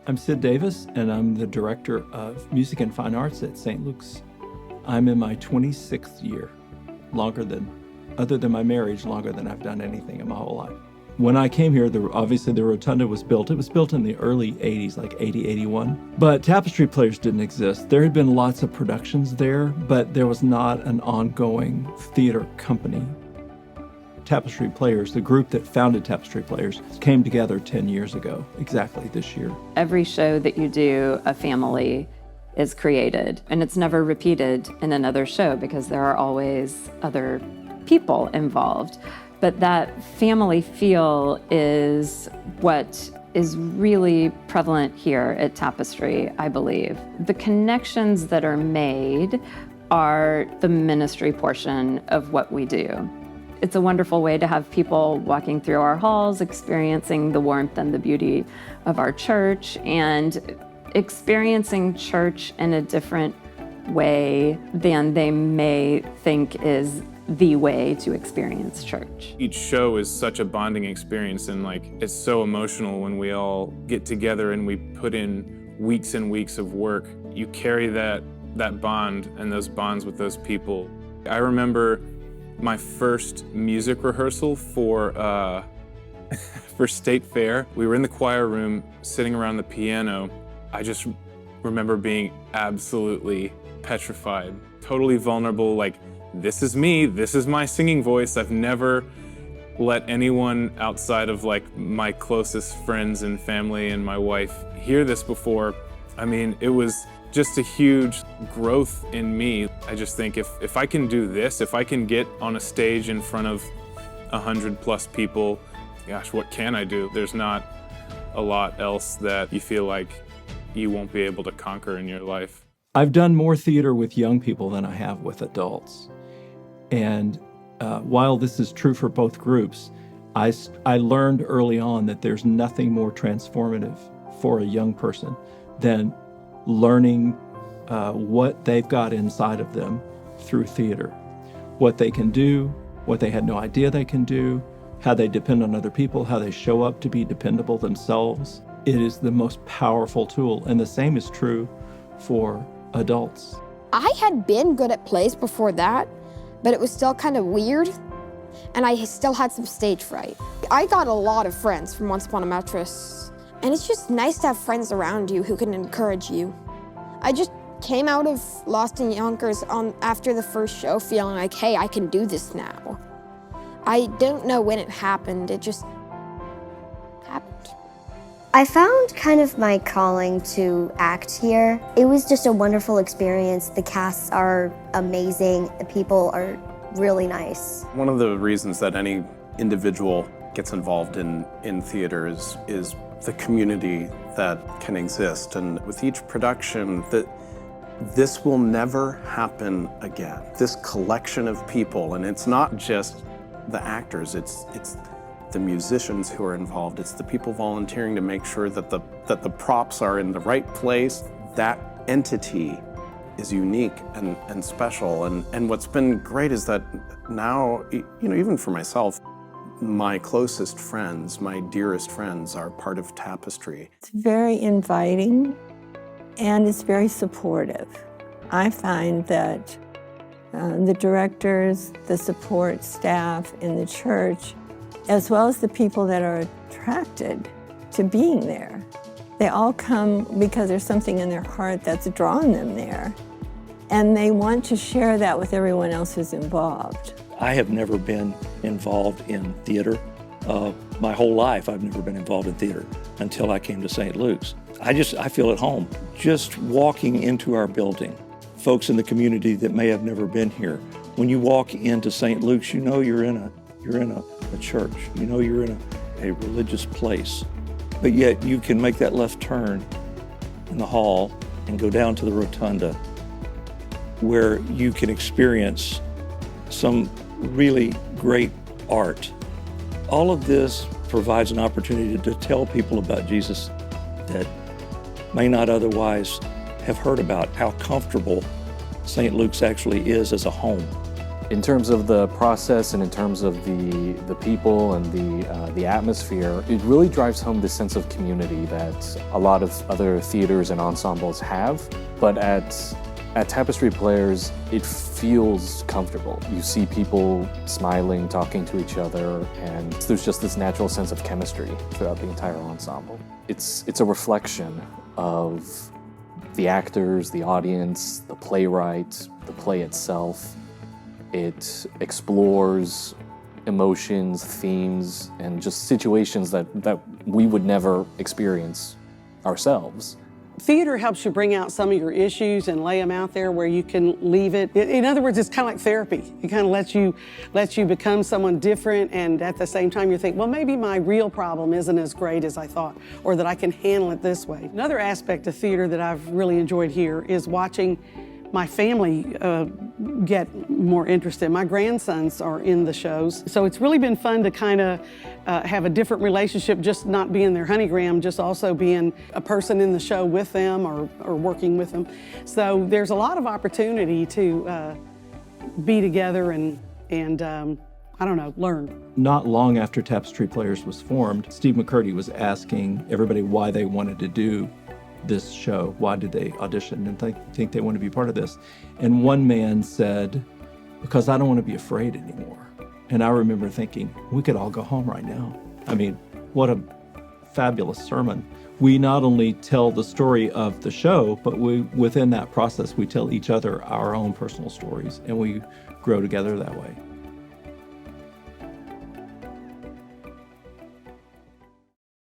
I'm Sid Davis, and I'm the Director of Music and Fine Arts at St. Luke's. I'm in my 26th year, other than my marriage, longer than I've done anything in my whole life. When I came here, obviously the Rotunda was built. It was built in the early 80s, like 80, 81. But Tapestry Players didn't exist. There had been lots of productions there, but there was not an ongoing theater company. Tapestry Players, the group that founded Tapestry Players, came together 10 years ago, exactly this year. Every show that you do, a family is created, and it's never repeated in another show because there are always other people involved. But that family feel is what is really prevalent here at Tapestry, I believe. The connections that are made are the ministry portion of what we do. It's a wonderful way to have people walking through our halls, experiencing the warmth and the beauty of our church, and experiencing church in a different way than they may think is the way to experience church. Each show is such a bonding experience, and it's so emotional when we all get together and we put in weeks and weeks of work. You carry that bond and those bonds with those people. I remember my first music rehearsal for State Fair. We were in the choir room sitting around the piano. I just remember being absolutely petrified, totally vulnerable, this is me, this is my singing voice. I've never let anyone outside of my closest friends and family and my wife hear this before. I mean, it was just a huge growth in me. I just think if I can do this, if I can get on a stage in front of 100+ people, gosh, what can I do? There's not a lot else that you feel like you won't be able to conquer in your life. I've done more theater with young people than I have with adults. And while this is true for both groups, I learned early on that there's nothing more transformative for a young person than learning what they've got inside of them through theater. What they can do, what they had no idea they can do, how they depend on other people, how they show up to be dependable themselves. It is the most powerful tool, and the same is true for adults. I had been good at plays before that, but it was still kind of weird, and I still had some stage fright. I got a lot of friends from Once Upon a Mattress, and it's just nice to have friends around you who can encourage you. I just came out of Lost in Yonkers after the first show feeling like, hey, I can do this now. I don't know when it happened, it just happened. I found kind of my calling to act here. It was just a wonderful experience. The casts are amazing. The people are really nice. One of the reasons that any individual gets involved in theater is the community that can exist. And with each production, this will never happen again. This collection of people, and it's not just the actors, it's the musicians who are involved. It's the people volunteering to make sure that the props are in the right place. That entity is unique and special. And what's been great is that now, even for myself, my closest friends, my dearest friends are part of Tapestry. It's very inviting and it's very supportive. I find that the directors, the support staff in the church, as well as the people that are attracted to being there. They all come because there's something in their heart that's drawn them there. And they want to share that with everyone else who's involved. I have never been involved in theater. My whole life, I've never been involved in theater until I came to St. Luke's. I feel at home. Just walking into our building, folks in the community that may have never been here, when you walk into St. Luke's, you know you're in a church. You know you're in a religious place. But yet you can make that left turn in the hall and go down to the rotunda where you can experience some really great art. All of this provides an opportunity to tell people about Jesus that may not otherwise have heard about, how comfortable St. Luke's actually is as a home. In terms of the process and in terms of the people and the atmosphere, it really drives home this sense of community that a lot of other theaters and ensembles have. But at Tapestry Players, it feels comfortable. You see people smiling, talking to each other, and there's just this natural sense of chemistry throughout the entire ensemble. It's a reflection of the actors, the audience, the playwright, the play itself. It explores emotions, themes, and just situations that we would never experience ourselves. Theater helps you bring out some of your issues and lay them out there where you can leave it. In other words, it's kind of like therapy. It kind of lets you become someone different, and at the same time you think, well, maybe my real problem isn't as great as I thought, or that I can handle it this way. Another aspect of theater that I've really enjoyed here is watching my family get more interested. My grandsons are in the shows, so it's really been fun to kind of have a different relationship, just not being their honeygram, just also being a person in the show with them or working with them. So there's a lot of opportunity to be together and I don't know, learn. Not long after Tapestry Players was formed, Steve McCurdy was asking everybody why they wanted to do this show. Why did they audition and think they want to be part of this? And one man said, because I don't want to be afraid anymore. And I remember thinking, we could all go home right now. I mean, what a fabulous sermon. We not only tell the story of the show, but within that process, we tell each other our own personal stories, and we grow together that way.